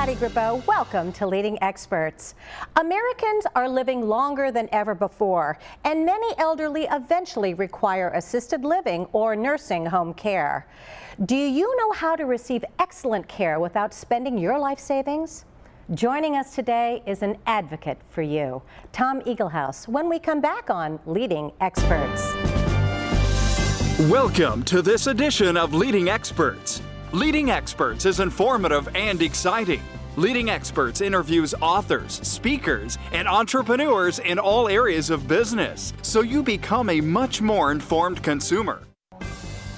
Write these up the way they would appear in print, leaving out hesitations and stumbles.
Patty Grabeau. Welcome to Leading Experts. Americans are living longer than ever before, and many elderly eventually require assisted living or nursing home care. Do you know how to receive excellent care without spending your life savings? Joining us today is an advocate for you, Tom Eaglehouse, when we come back on Leading Experts. Welcome to this edition of Leading Experts. Leading Experts is informative and exciting. Leading Experts interviews authors, speakers, and entrepreneurs in all areas of business, so you become a much more informed consumer.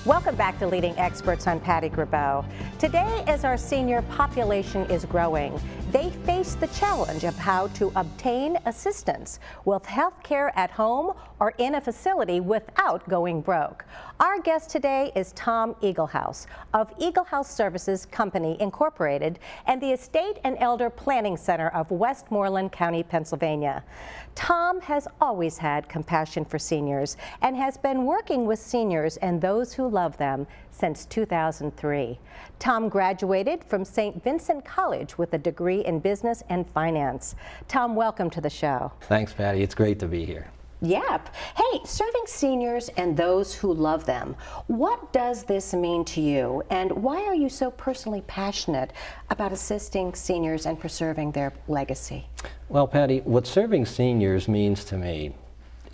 Welcome back to Leading Experts. I'm Patty Grabeau. Today, as our senior population is growing, they face the challenge of how to obtain assistance with health care at home or in a facility without going broke. Our guest today is Tom Eaglehouse of Eaglehouse Services Company, Incorporated, and the Estate and Elder Planning Center of Westmoreland County, Pennsylvania. Tom has always had compassion for seniors and has been working with seniors and those who love them since 2003. Tom graduated from St. Vincent College with a degree in business and finance. Tom, welcome to the show. Thanks, Patty. It's great to be here. Yep. Hey, serving seniors and those who love them, what does this mean to you, and why are you so personally passionate about assisting seniors and preserving their legacy? Well, Patty, what serving seniors means to me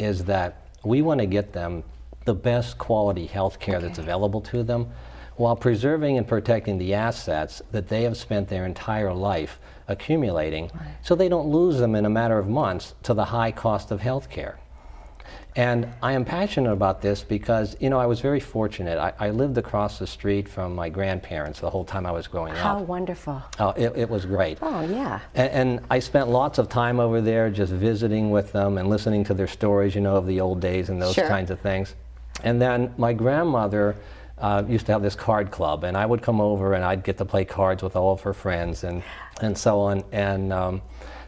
is that we want to get them the best quality health care that's available to them while preserving and protecting the assets that they have spent their entire life accumulating, so they don't lose them in a matter of months to the high cost of health care. And I am passionate about this because, you know, I was very fortunate. I lived across the street from my grandparents the whole time I was growing up. How wonderful. Oh, it was great. Oh, yeah. And I spent lots of time over there just visiting with them and listening to their stories, you know, of the old days and those kinds of things. And then my grandmother used to have this card club, and I would come over and I'd get to play cards with all of her friends and so on. And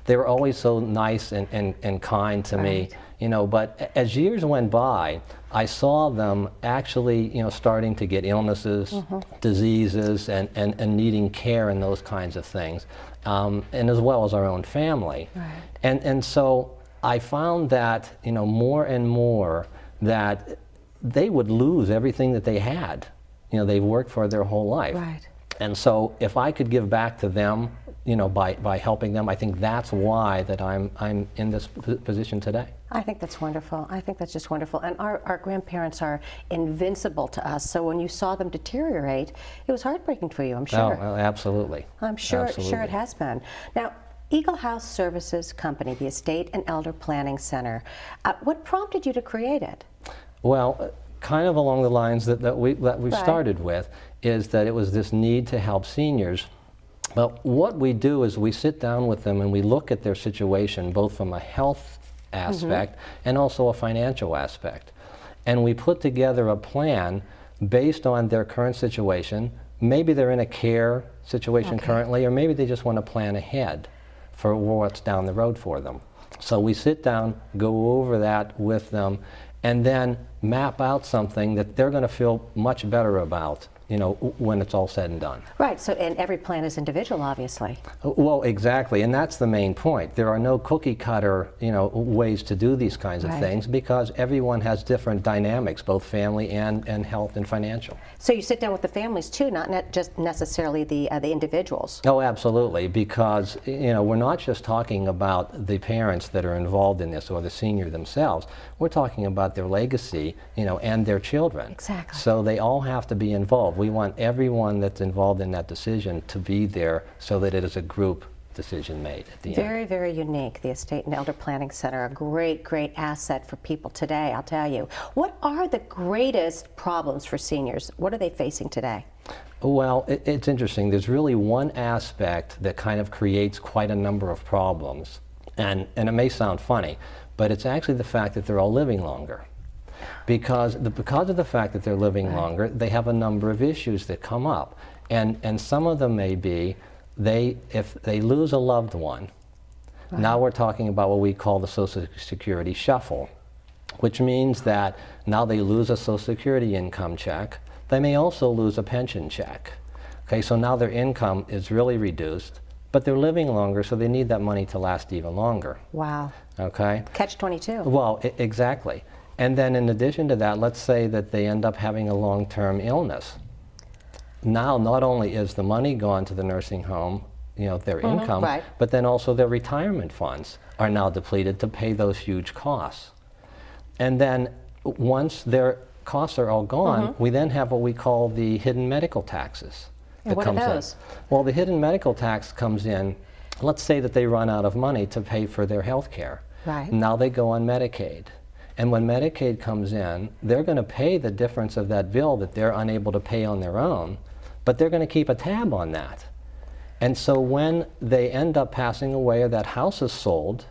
they were always so nice and kind to me. You know, but as years went by, I saw them actually, you know, starting to get illnesses, diseases, and needing care and those kinds of things, and as well as our own family. And so I found that, you know, more and more that they would lose everything that they had. You know, they've worked for their whole life. And so if I could give back to them, you know, by helping them, I think that's why that I'm in this position today. I think that's wonderful. I think that's just wonderful. And our grandparents are invincible to us, so when you saw them deteriorate, it was heartbreaking for you, I'm sure. Oh, absolutely. I'm sure, absolutely. sure it has been. Now, Eaglehouse Services Company, the Estate and Elder Planning Center, what prompted you to create it? Well, kind of along the lines that we started with, is that it was this need to help seniors. But what we do is we sit down with them and we look at their situation, both from a health aspect and also a financial aspect. And we put together a plan based on their current situation. Maybe they're in a care situation currently, or maybe they just want to plan ahead for what's down the road for them. So we sit down, go over that with them, and then map out something that they're going to feel much better about, you know, when it's all said and done. Right, so, and every plan is individual, obviously. Well, exactly, and that's the main point. There are no cookie cutter, you know, ways to do these kinds of things, because everyone has different dynamics, both family and health and financial. So you sit down with the families too, not just necessarily the individuals. Oh, absolutely, because, you know, we're not just talking about the parents that are involved in this or the senior themselves. We're talking about their legacy, you know, and their children. Exactly. So they all have to be involved. We want everyone that's involved in that decision to be there so that it is a group decision made at the end. Very, very unique, the Estate and Elder Planning Center, a great, great asset for people today, I'll tell you. What are the greatest problems for seniors? What are they facing today? Well, it's interesting. There's really one aspect that kind of creates quite a number of problems. And it may sound funny, but it's actually the fact that they're all living longer. Because of the fact that they're living longer, they have a number of issues that come up. And some of them may be, if they lose a loved one, now we're talking about what we call the Social Security shuffle, which means that now they lose a Social Security income check. They may also lose a pension check. Okay, so now their income is really reduced, but they're living longer, so they need that money to last even longer. Wow. Okay? Catch-22. Well, exactly. And then in addition to that, let's say that they end up having a long-term illness. Now, not only is the money gone to the nursing home, their income, right. but then also their retirement funds are now depleted to pay those huge costs. And then once their costs are all gone, we then have what we call the hidden medical taxes. And what are those? Well, the hidden medical tax comes in, let's say that they run out of money to pay for their health care. Right. Now they go on Medicaid. And when Medicaid comes in, they're going to pay the difference of that bill that they're unable to pay on their own, but they're going to keep a tab on that. And so when they end up passing away or that house is sold,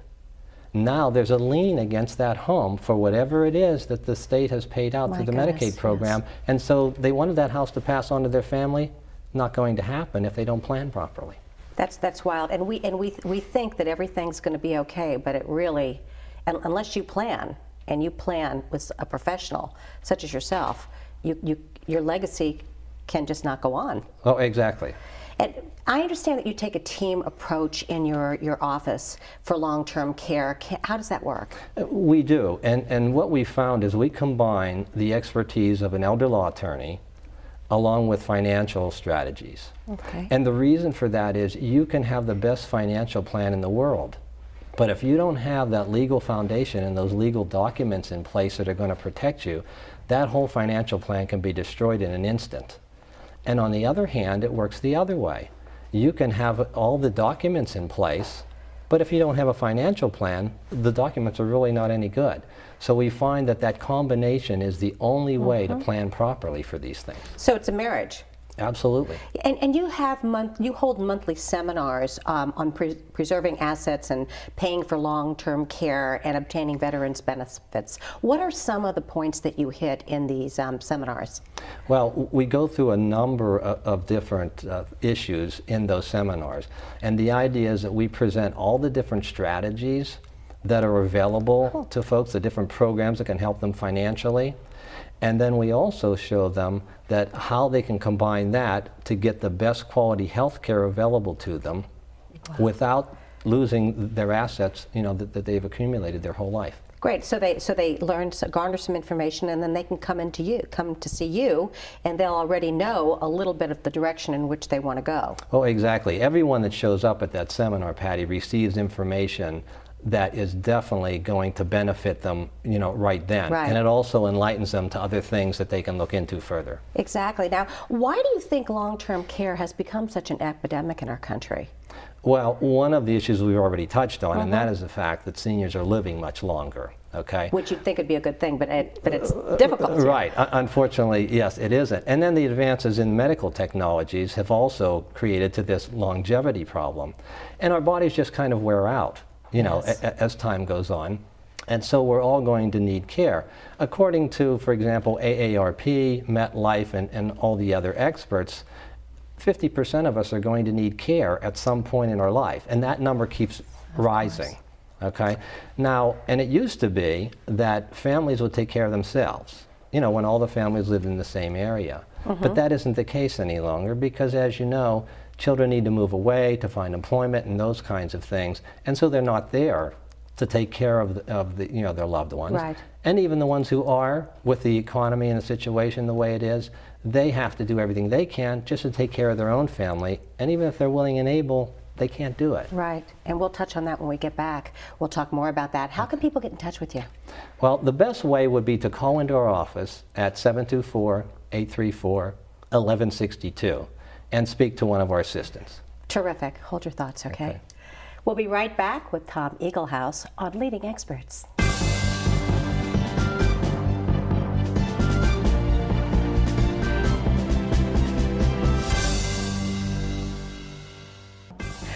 now there's a lien against that home for whatever it is that the state has paid out through the Medicaid program. Yes. And so they wanted that house to pass on to their family. Not going to happen if they don't plan properly. That's wild. And we think that everything's going to be okay, but it really, unless you plan, and you plan with a professional such as yourself, your legacy can just not go on. Oh, exactly. And I understand that you take a team approach in your office for long-term care. How does that work? We do. And what we found is we combine the expertise of an elder law attorney along with financial strategies. Okay. And the reason for that is you can have the best financial plan in the world, but if you don't have that legal foundation and those legal documents in place that are going to protect you, that whole financial plan can be destroyed in an instant. And on the other hand, it works the other way. You can have all the documents in place, but if you don't have a financial plan, the documents are really not any good. So we find that that combination is the only way to plan properly for these things. So it's a marriage. Absolutely. And you have you hold monthly seminars on preserving assets and paying for long-term care and obtaining veterans benefits. What are some of the points that you hit in these seminars? Well, we go through a number of different issues in those seminars, and the idea is that we present all the different strategies that are available to folks, the different programs that can help them financially. And then we also show them that how they can combine that to get the best quality health care available to them without losing their assets, that they've accumulated their whole life. Great. So they garner some information, and then they can come to see you, and they'll already know a little bit of the direction in which they want to go. Oh, exactly. Everyone that shows up at that seminar, Patty, receives information that is definitely going to benefit them, right then. Right. And it also enlightens them to other things that they can look into further. Exactly. Now, why do you think long-term care has become such an epidemic in our country? Well, one of the issues we've already touched on, and that is the fact that seniors are living much longer. Okay. Which you'd think would be a good thing, but it's difficult. Right. Unfortunately, yes, it isn't. And then the advances in medical technologies have also created to this longevity problem. And our bodies just kind of wear out, Yes. as time goes on. And so we're all going to need care. According to, for example, AARP, MetLife, and all the other experts, 50% of us are going to need care at some point in our life. And that number keeps rising. Okay? Now, and it used to be that families would take care of themselves, when all the families lived in the same area. But that isn't the case any longer because, as you know, children need to move away to find employment and those kinds of things. And so they're not there to take care of their loved ones. Right. And even the ones who are, with the economy and the situation the way it is, they have to do everything they can just to take care of their own family. And even if they're willing and able, they can't do it. Right. And we'll touch on that when we get back. We'll talk more about that. How can people get in touch with you? Well, the best way would be to call into our office at 724-834-1162 and speak to one of our assistants. Terrific. Hold your thoughts, okay? We'll be right back with Tom Eaglehouse on Leading Experts.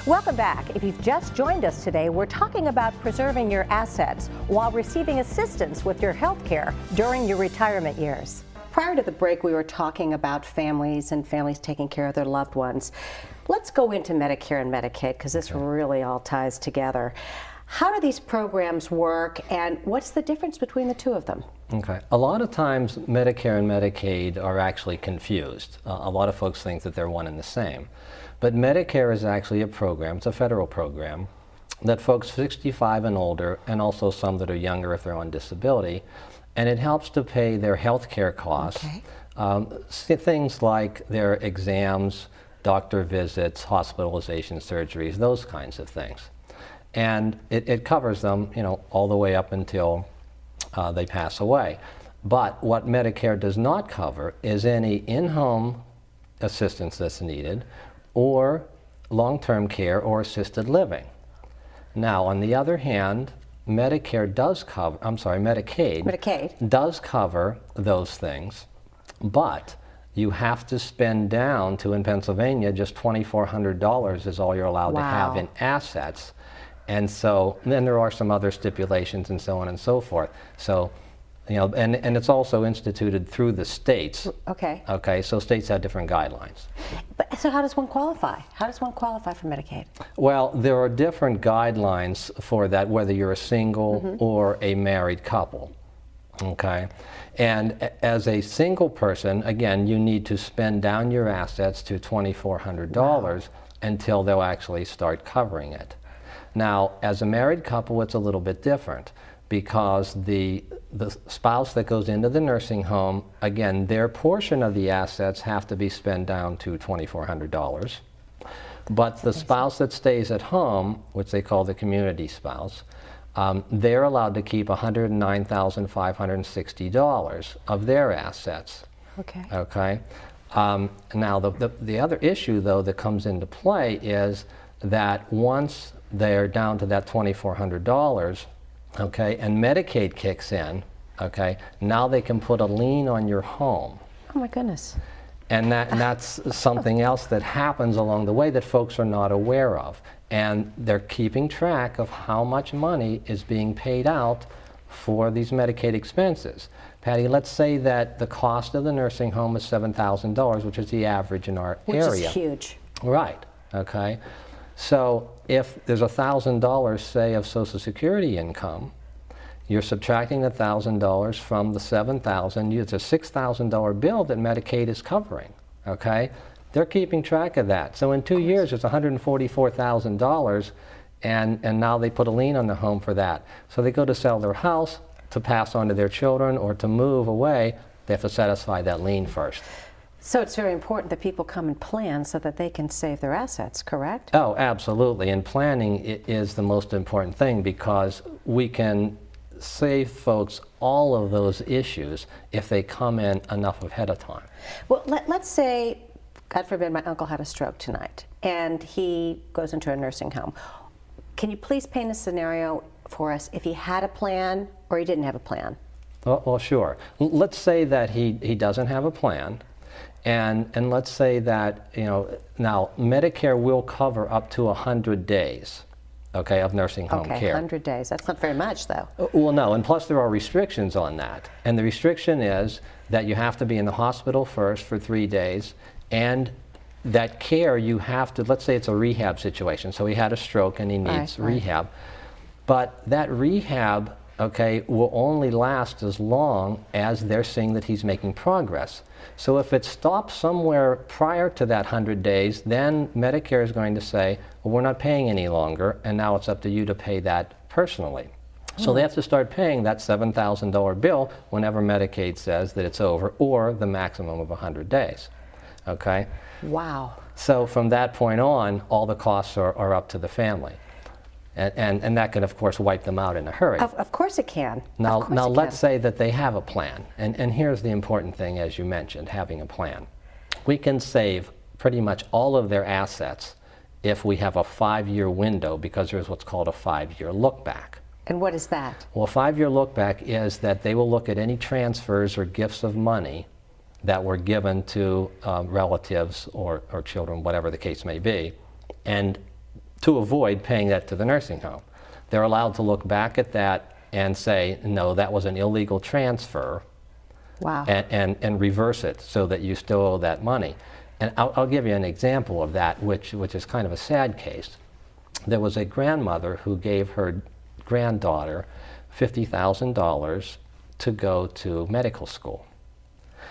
Welcome back. If you've just joined us today, we're talking about preserving your assets while receiving assistance with your health care during your retirement years. Prior to the break, we were talking about families and families taking care of their loved ones. Let's go into Medicare and Medicaid because this really all ties together. How do these programs work, and what's the difference between the two of them? Okay. A lot of times Medicare and Medicaid are actually confused. A lot of folks think that they're one and the same. But Medicare is actually a program, it's a federal program, that folks 65 and older, and also some that are younger if they're on disability, and it helps to pay their health care costs. Okay. Things like their exams, doctor visits, hospitalization, surgeries, those kinds of things. And it covers them, you know, all the way up until they pass away. But what Medicare does not cover is any in-home assistance that's needed, or long-term care or assisted living. Now, on the other hand, Medicaid does cover those things, but you have to spend down to, in Pennsylvania, just $2,400 is all you're allowed to have in assets. And so then there are some other stipulations and so on and so forth. So, you know, and it's also instituted through the states. Okay. Okay, so states have different guidelines. But so how does one qualify? How does one qualify for Medicaid? Well, there are different guidelines for that, whether you're a single or a married couple. Okay, and as a single person, again, you need to spend down your assets to $2,400 until they'll actually start covering it. Now, as a married couple, it's a little bit different, because the spouse that goes into the nursing home, again, their portion of the assets have to be spent down to $2,400. But the spouse that stays at home, which they call the community spouse, they're allowed to keep $109,560 of their assets. Okay. Okay. Now, the other issue, though, that comes into play is that once they're down to that $2,400, okay, and Medicaid kicks in, okay, now they can put a lien on your home. Oh my goodness. And that's something else that happens along the way that folks are not aware of. And they're keeping track of how much money is being paid out for these Medicaid expenses. Patty, let's say that the cost of the nursing home is $7,000, which is the average in our area. Which is huge. Right, okay. So if there's $1,000, say, of Social Security income, you're subtracting $1,000 from the $7,000. It's a $6,000 bill that Medicaid is covering, okay? They're keeping track of that. So in 2 years, it's $144,000, and now they put a lien on the home for that. So they go to sell their house to pass on to their children or to move away, they have to satisfy that lien first. So it's very important that people come and plan so that they can save their assets, correct? Oh, absolutely. And planning is the most important thing, because we can save folks all of those issues if they come in enough ahead of time. Well, let's say, God forbid, my uncle had a stroke tonight and he goes into a nursing home. Can you please paint a scenario for us if he had a plan or he didn't have a plan? Well, sure. Let's say that he doesn't have a plan. And let's say that, you know, now Medicare will cover up to 100 days, okay, of nursing home care. 100 days. That's not very much, though. Well, no, and plus there are restrictions on that. And the restriction is that you have to be in the hospital first for 3 days, and that care you have to, let's say it's a rehab situation. So he had a stroke and he needs rehab. But that rehab, okay, will only last as long as they're seeing that he's making progress. So if it stops somewhere prior to that 100 days, then Medicare is going to say, well, we're not paying any longer, and now it's up to you to pay that personally. So they have to start paying that $7,000 bill whenever Medicaid says that it's over, or the maximum of 100 days. Okay? Wow. So from that point on, all the costs are up to the family. And that can, of course, wipe them out in a hurry. Of course it can. Now let's say that they have a plan. And here's the important thing, as you mentioned, having a plan. We can save pretty much all of their assets if we have a 5-year window, because there's what's called a 5-year look back. And what is that? Well, a 5-year look back is that they will look at any transfers or gifts of money that were given to relatives or children, whatever the case may be, and to avoid paying that to the nursing home. They're allowed to look back at that and say, no, that was an illegal transfer. Wow. And reverse it so that you still owe that money. And I'll give you an example of that, which is kind of a sad case. There was a grandmother who gave her granddaughter $50,000 to go to medical school.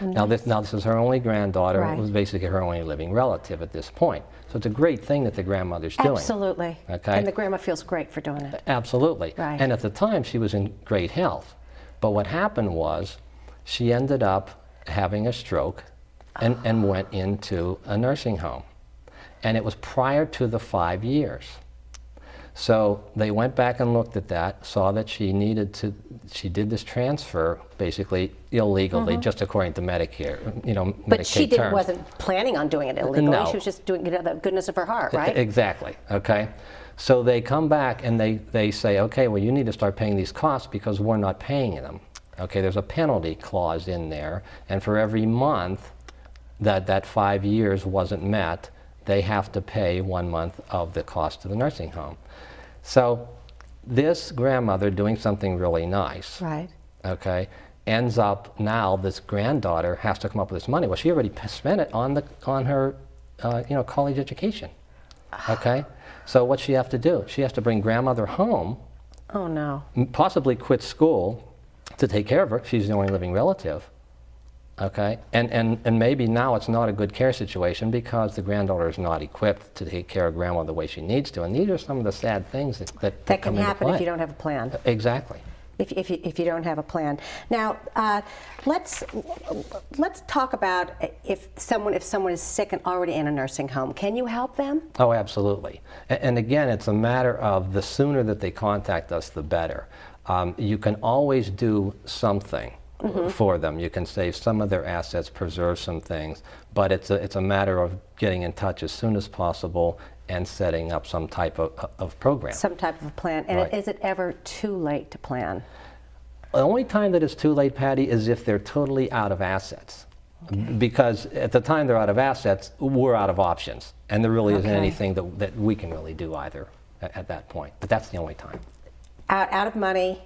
Now this is her only granddaughter. Right. It was basically her only living relative at this point. So it's a great thing that the grandmother's doing. Absolutely. Okay. And the grandma feels great for doing it. Absolutely. Right. And at the time, she was in great health. But what happened was she ended up having a stroke and went into a nursing home. And it was prior to the 5 years. So they went back and looked at that, saw that she did this transfer basically illegally, just according to Medicare, But Medicaid she terms. wasn't planning on doing it illegally. No. She was just doing it out of the goodness of her heart, right? Exactly, okay? So they come back and they say, okay, well, you need to start paying these costs because we're not paying them. Okay, there's a penalty clause in there, and for every month that 5 years wasn't met, they have to pay 1 month of the cost of the nursing home. So this grandmother doing something really nice, Right. okay, ends up now this granddaughter has to come up with this money. Well, she already spent it on her college education, okay? So what's she have to do? She has to bring grandmother home, Oh, no. possibly quit school to take care of her. She's the only living relative. Okay, and maybe now it's not a good care situation because the granddaughter is not equipped to take care of grandma the way she needs to. And these are some of the sad things that That come can into happen play. if you don't have a plan. Exactly. If you don't have a plan. Now, let's talk about if someone is sick and already in a nursing home. Can you help them? Oh, absolutely. And again, it's a matter of the sooner that they contact us, the better. You can always do something for them. You can save some of their assets, preserve some things, but it's a matter of getting in touch as soon as possible and setting up some type of program. Some type of a plan. And Right. is it ever too late to plan? The only time that it's too late, Patty, is if they're totally out of assets. Because at the time they're out of assets, we're out of options. And there really isn't Okay. anything that we can really do either at that point. But that's the only time. Out of money.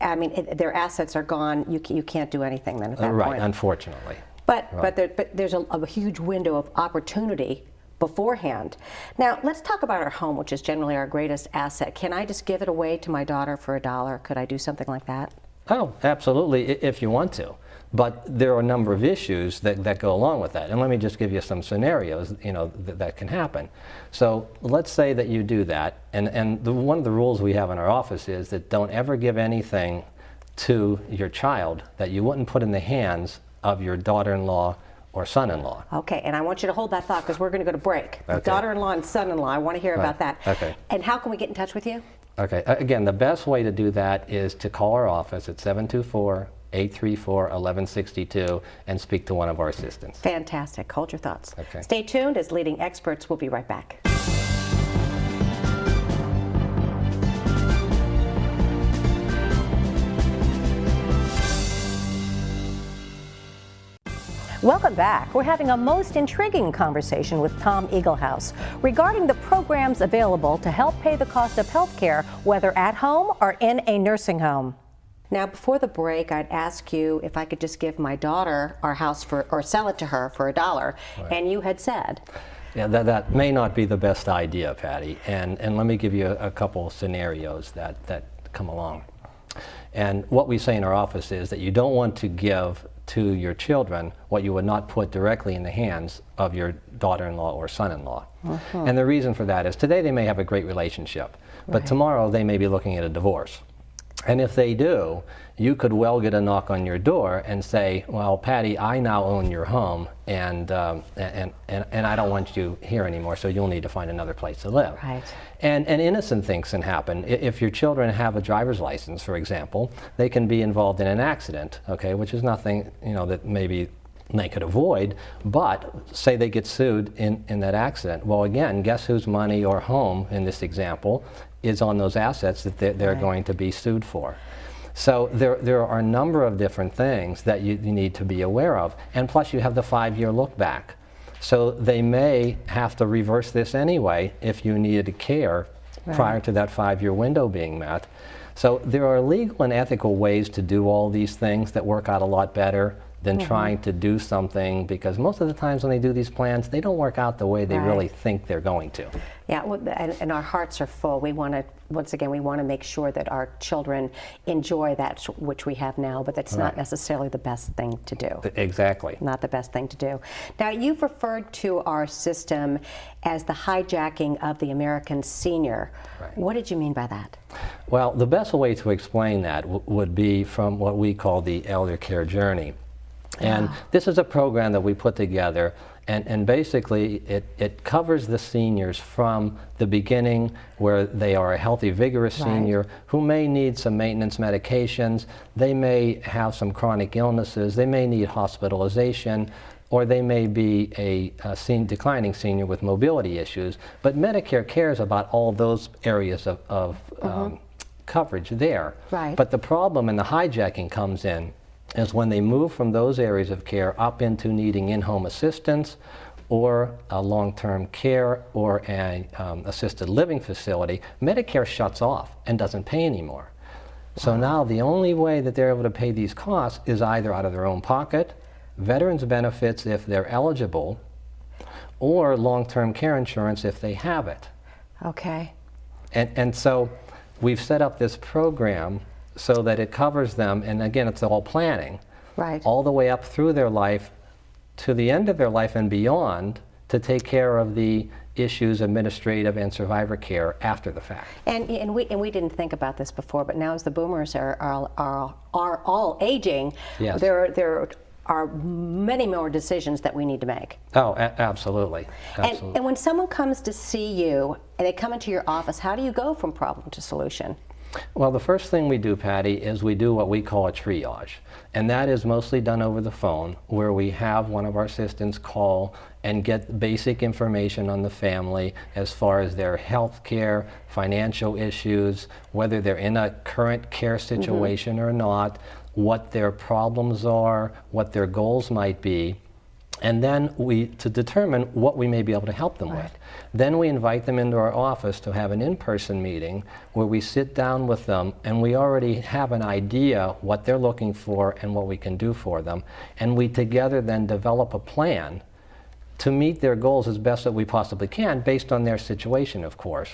I mean, their assets are gone. You can't do anything then at that Right, point. unfortunately. But Right. there's a huge window of opportunity beforehand. Now, let's talk about our home, which is generally our greatest asset. Can I just give it away to my daughter for $1? Could I do something like that? Oh, absolutely, if you want to. But there are a number of issues that go along with that. And let me just give you some scenarios, that can happen. So let's say that you do that, and one of the rules we have in our office is that don't ever give anything to your child that you wouldn't put in the hands of your daughter-in-law or son-in-law. Okay, and I want you to hold that thought because we're going to go to break. Okay. Daughter-in-law and son-in-law, I want to hear about that. Okay. And how can we get in touch with you? Okay, again, the best way to do that is to call our office at 724-834-1162 and speak to one of our assistants. Fantastic. Hold your thoughts. Okay. Stay tuned as Leading Experts. We'll be right back. Welcome back. We're having a most intriguing conversation with Tom Eaglehouse regarding the programs available to help pay the cost of health care, whether at home or in a nursing home. Now, before the break, I'd ask you if I could just give my daughter our house or sell it to her for $1, and you had said. Yeah, that may not be the best idea, Patty, and let me give you a couple scenarios that come along. And what we say in our office is that you don't want to give to your children what you would not put directly in the hands of your daughter-in-law or son-in-law. And the reason for that is today they may have a great relationship, but tomorrow they may be looking at a divorce. And if they do, you could well get a knock on your door and say, well, Patty, I now own your home, and I don't want you here anymore, so you'll need to find another place to live. Right. And innocent things can happen. If your children have a driver's license, for example, they can be involved in an accident, okay, which is nothing, that maybe they could avoid, but say they get sued in that accident. Well, again, guess whose money or home, in this example, is on those assets that they're going to be sued for. So there are a number of different things that you need to be aware of. And plus you have the 5-year look back. So they may have to reverse this anyway if you needed care prior to that 5-year window being met. So there are legal and ethical ways to do all these things that work out a lot better than trying to do something, because most of the times when they do these plans, they don't work out the way they really think they're going to. Yeah, well, and our hearts are full. We want to, once again, we want to make sure that our children enjoy that which we have now, but that's not necessarily the best thing to do. Exactly. Not the best thing to do. Now, you've referred to our system as the hijacking of the American senior. Right. What did you mean by that? Well, the best way to explain that would be from what we call the elder care journey. And this is a program that we put together, and basically it covers the seniors from the beginning, where they are a healthy, vigorous senior who may need some maintenance medications, they may have some chronic illnesses, they may need hospitalization, or they may be a declining senior with mobility issues. But Medicare cares about all those areas of coverage there. Right. But the problem and the hijacking comes in is when they move from those areas of care up into needing in-home assistance or a long-term care or an assisted living facility, Medicare shuts off and doesn't pay anymore. So now the only way that they're able to pay these costs is either out of their own pocket, veterans benefits if they're eligible, or long-term care insurance if they have it. Okay. And so we've set up this program so that it covers them, and again, it's all planning, all the way up through their life to the end of their life and beyond, to take care of the issues, administrative and survivor care after the fact. And we didn't think about this before, but now as the boomers are all aging, there are many more decisions that we need to make. Oh, absolutely. Absolutely. And when someone comes to see you and they come into your office, how do you go from problem to solution? Well, the first thing we do, Patty, is we do what we call a triage. And that is mostly done over the phone, where we have one of our assistants call and get basic information on the family as far as their health care, financial issues, whether they're in a current care situation or not, what their problems are, what their goals might be, and then to determine what we may be able to help them with. Then we invite them into our office to have an in-person meeting where we sit down with them, and we already have an idea what they're looking for and what we can do for them, and we together then develop a plan to meet their goals as best that we possibly can, based on their situation, of course.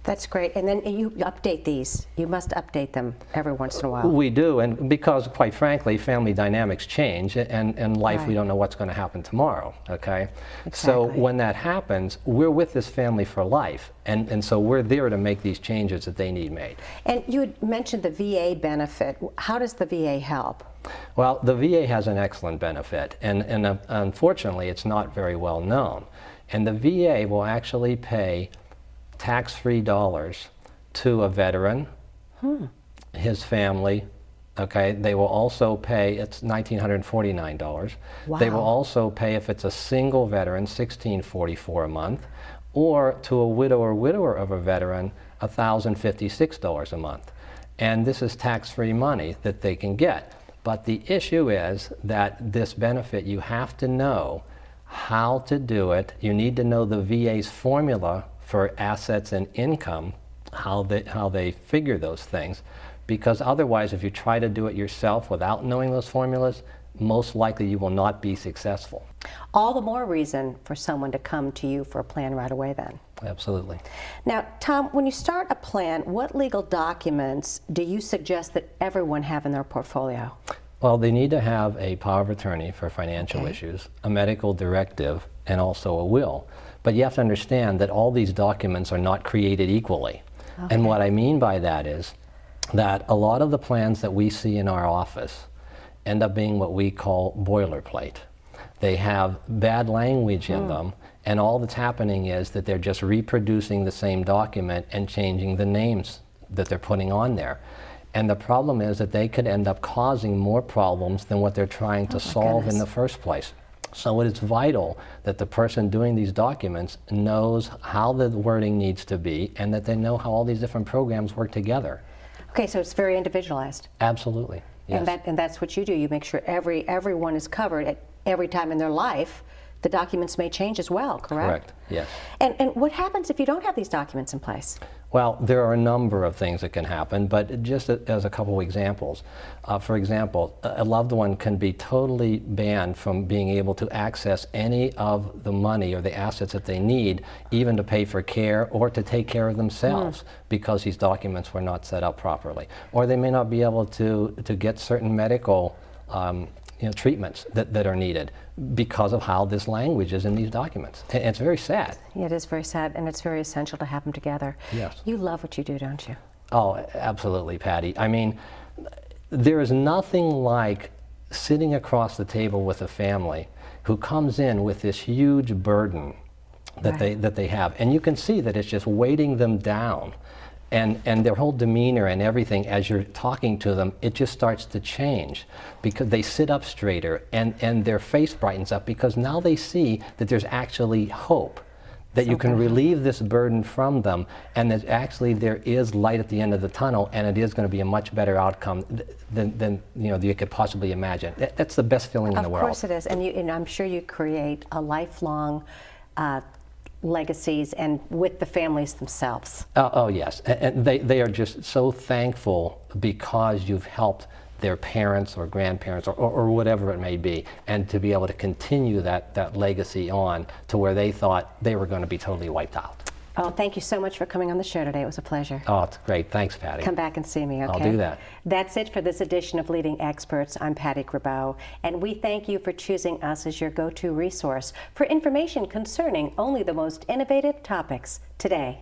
That's great. And then you update these. You must update them every once in a while. We do, and because, quite frankly, family dynamics change, and in life we don't know what's going to happen tomorrow, okay? So when that happens, we're with this family for life, and so we're there to make these changes that they need made. And you had mentioned the VA benefit. How does the VA help? Well, the VA has an excellent benefit, and unfortunately it's not very well known. And the VA will actually pay tax-free dollars to a veteran, his family, okay? They will also pay, it's $1,949. Wow. They will also pay, if it's a single veteran, $1,644 a month, or to a widow or widower of a veteran, $1,056 a month. And this is tax-free money that they can get. But the issue is that this benefit, you have to know how to do it. You need to know the VA's formula for assets and income, how they figure those things, because otherwise if you try to do it yourself without knowing those formulas, most likely you will not be successful. All the more reason for someone to come to you for a plan right away then. Absolutely. Now, Tom, when you start a plan, what legal documents do you suggest that everyone have in their portfolio? Well, they need to have a power of attorney for financial issues, a medical directive, and also a will. But you have to understand that all these documents are not created equally. And what I mean by that is that a lot of the plans that we see in our office end up being what we call boilerplate. They have bad language in them, and all that's happening is that they're just reproducing the same document and changing the names that they're putting on there. And the problem is that they could end up causing more problems than what they're trying to solve in the first place. So it's vital that the person doing these documents knows how the wording needs to be, and that they know how all these different programs work together. Okay, so it's very individualized. Absolutely. Yes. And that's what you do. You make sure everyone is covered at every time in their life. The documents may change as well, correct? Correct, yes. And what happens if you don't have these documents in place? Well, there are a number of things that can happen, but just as a couple examples. For example, a loved one can be totally banned from being able to access any of the money or the assets that they need, even to pay for care or to take care of themselves, because these documents were not set up properly. Or they may not be able to get certain medical treatments that are needed because of how this language is in these documents. And it's very sad. Yeah, it is very sad, and it's very essential to have them together. Yes. You love what you do, don't you? Oh, absolutely, Patty. I mean, there is nothing like sitting across the table with a family who comes in with this huge burden that they have, and you can see that it's just weighting them down. And their whole demeanor and everything as you're talking to them, it just starts to change because they sit up straighter and their face brightens up because now they see that there's actually hope, that you can relieve this burden from them, and that actually there is light at the end of the tunnel, and it is going to be a much better outcome than you could possibly imagine. That's the best feeling in the world. Of course it is, and I'm sure you create a lifelong legacies and with the families themselves. Oh yes, and they are just so thankful because you've helped their parents or grandparents or whatever it may be, and to be able to continue that legacy on to where they thought they were going to be totally wiped out. Oh, thank you so much for coming on the show today. It was a pleasure. Oh, it's great. Thanks, Patty. Come back and see me, okay? I'll do that. That's it for this edition of Leading Experts. I'm Patty Grabeau, and we thank you for choosing us as your go-to resource for information concerning only the most innovative topics today.